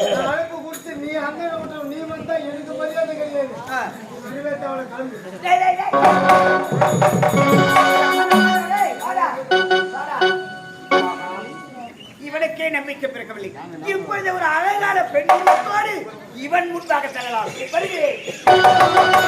அழைப்பு கொடுத்து நீ அண்ணன் விட்டு நீ வந்தா எனக்கு மரியாதை கிடையாது. அவளை கிளம்பி இவனுக்கே நம்பிக்கை பிறக்கவில்லை. இப்பொழுது ஒரு அழகான பெண்ணோடு இவன் முன்பாக செல்லலாம். வருகிறேன்.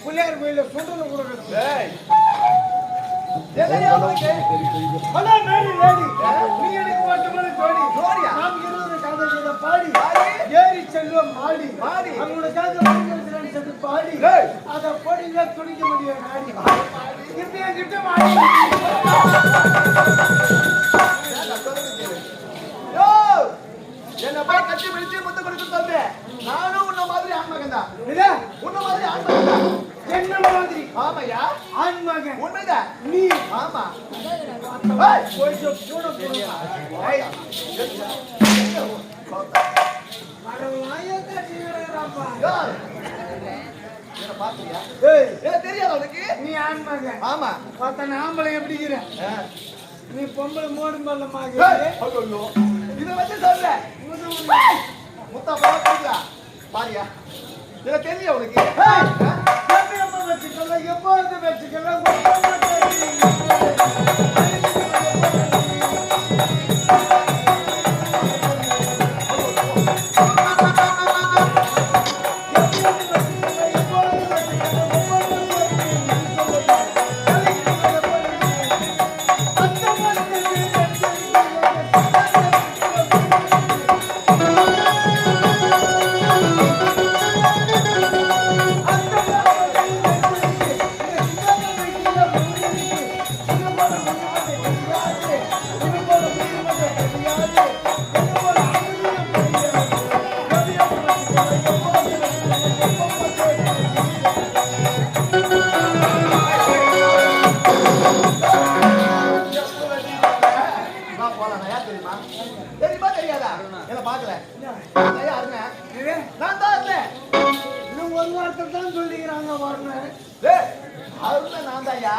புள்ளியார் கோயில சுண்டல் கொடுக்கறது. ஏறி செல்வம் மாடி அவங்களோட பாடி அதை போடிங்க துணிக்க முடியும் கிட்ட மாடி என்ன போய் கட்டி பிடிச்சு முத்த கொடுத்து நானும் உன்ன மாதிரி ஆன்மகன் தான் உன்ன மாதிரி ஆன்மகன் தான் என்ன மாதிரி ஆமாயா ஆண் மகன் உண்மைதான் நீ ஆமா கொஞ்சம் கூட போடுவா. அட வாயை கட்டிடுறாப்பா. பாத்தியா ஏய், தெரியாது உனக்கு நீ ஆண் மகன் ஆமா பார்த்தா ஆம்பளை எப்படிங்கிற நீ பொம்பளை மோடும் பள்ளமாக இதை வச்சு சொல்ற முத்தா பாத்தீங்களா பாரியா இதை தெரியல உனக்கு எப்ப வச்சுக்கலாம் எப்பொழுது வச்சுக்கலாம் தெரியுமா தெரியாதா என்ன பாக்கல யாருங்க நான் தான் இருந்தேன் இன்னும் ஒரு வார்த்தை தான் சொல்லிக்கிறாங்க வரணும் அருண் நான் தான்யா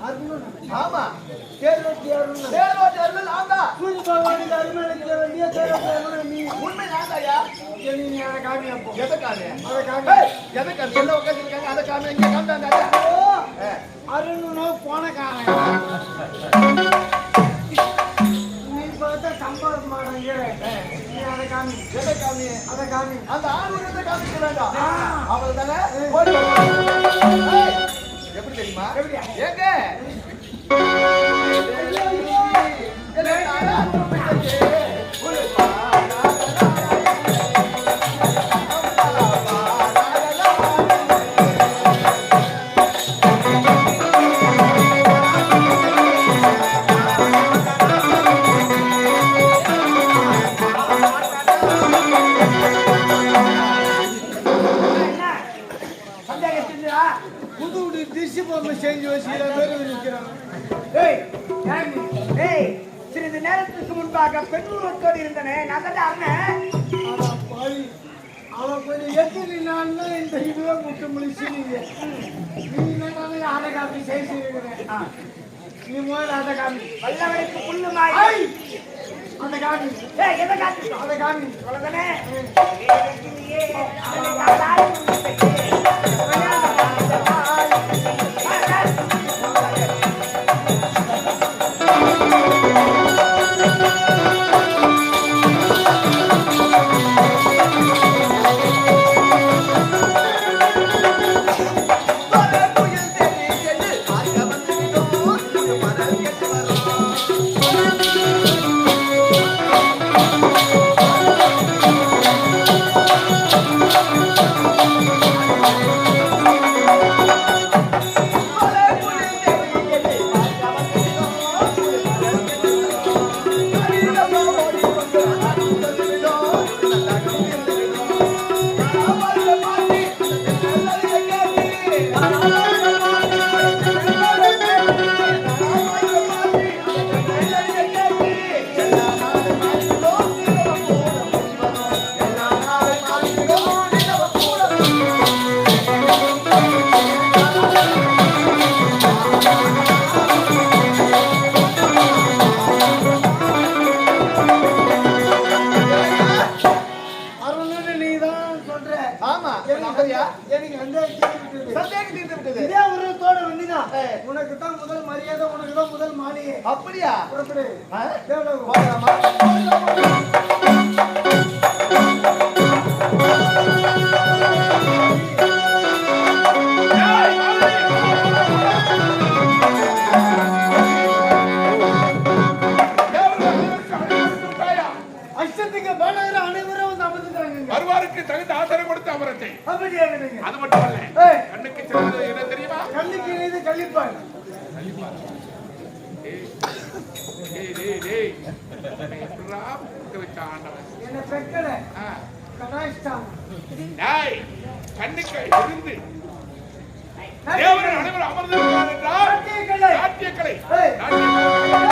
அருண் ஆமா தேர்வத்தி அருண் தேர்வாட்டி அருண் நான் தான் சூரிய பகவானுக்கு அருமைக்கு வேண்டிய தேர்வத்தி அருண் நீ உண்மை நான் தான்யா நீ அதை காமியா போ எதை காமி அதை காமி எதை காமி எல்லாம் உட்காந்துருக்காங்க அதை காமி இங்க காமிட்டாங்க அருணுனோ போன காரன் நீ பார்த்தா சம்பாதம் மாட்டாங்க நீ அதை காமி எதை காமி அதை காமி அந்த ஆளுநத்தை காமிக்க வேண்டாம் அவள் தானே எப்படி தெரியுமா எப்படியா? ஏங்க புது திசை பொம்மை செஞ்சு வச்சுக்கிற பேரு நிற்கிறாங்க சிறிது நேரத்துக்கு முன்பாக பெண்ணூரத்தோடு இருந்தனே நான் தான் அண்ணன் அவன் கொஞ்சம் எத்தனை நாள்னா இந்த இதுவே முட்டு முடிச்சு நீங்க நீ என்ன அதை காப்பி செய்கிறேன் நீ முதல்ல அதை காமி வல்லவனுக்கு புல்லு மாய் அந்த காமி எதை காட்டு அதை காமி அவ்வளவுதானே எனக்கு சந்தேகம் தீர்ந்து விட்டது. இதே உருவத்தோட வந்தீனா உனக்கு தான் முதல் மரியாதை, உனக்கு தான் முதல் மாளிகை. அப்படியா? புறப்படு. தேவலோகம் போகலாமா? அஷ்டத்துக்கு பாடகர் அனைவரும் வந்து அமர்ந்துட்டாங்க. வருவாருக்கு தகுந்த ஆதரவு கொடுத்து அமரத்தை. அப்படியே விடுங்க. அது மட்டும் அல்ல, கண்ணுக்கு சிறந்தது என்ன தெரியுமா? கண்ணுக்கு இது கள்ளிப்பால். எப்படிடா புக்க வச்ச ஆண்டவன்? என்ன பெக்கல கடாயிஷ்டான். டேய், கண்ணுக்கு இருந்து தேவர்கள் அனைவரும் அமர்ந்திருக்கிறார் என்றால் நாட்டியக்கலை. நாட்டியக்கலை. ஏய். நாட்டியக்கலை.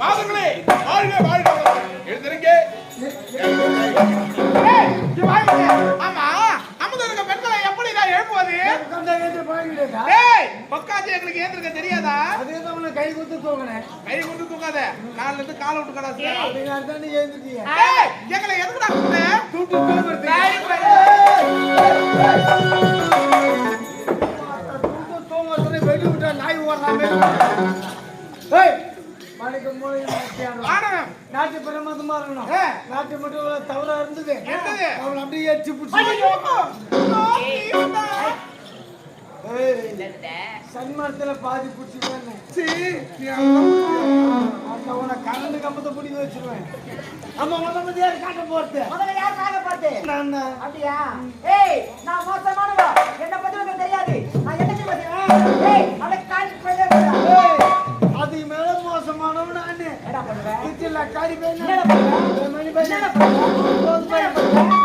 மாதங்களே வாழ்க வாழ்க எழுந்திருங்க. ஆமா அமுதனுக்கு பெண்களை எப்படி நான் எழுப்புவது? உட்கார்ந்தா ஏந்து பழகிடுதா? ஏய் உட்காந்து எங்களுக்கு ஏந்திருக்க தெரியாதா? அதுக்குதான் உன்னை கை கொடுத்து தூக்குனேன். கை கொண்டு தூக்காத, நாலுல இருந்து காலை விட்டு கடாது. அதனால தான் நீ ஏந்துட்டிய. ஏய் எங்களை எதுக்குடா கூப்பிட்ட? தூட்டு தூக்குறதுக்கு. தூட்டு தூங்குறதுன்னு வெடி விட்டா நாய் ஓடுறாமே. ஏய், மணிக்கு மூளை மாத்தியானோ. வானகம் நாட்டு பிரமாதமா இருக்கணும். நாட்டு மட்டும் தவறா இருந்தது. இருந்தது. அவளை அப்படியே எச்சி பிடிச்சி. ஐயோ நீ சன்மானத்துல பாதி பிடிச்சிருவேன். அந்த உன கரண்ட் கம்பத்தை பிடிக்க வச்சிருவேன். ஆமா முதல்ல யாரு காட்ட போறது? முதல்ல யார் காக்க பார்த்து நான் தான். அப்படியா? ஏய் நான் மோசமானவா, என்ன பத்தி உனக்கு தெரியாது. நான் என்ன செய்வேன்? ஏய் அத காட்டி போயிடா. ஏய், அதுக்கு மேல மோசமானவன் நானு. என்னடா பண்ணுவ? கிச்சன்ல காடி போய் என்னடா பண்ணுவ? மணி போய் என்னடா பண்ணுவ?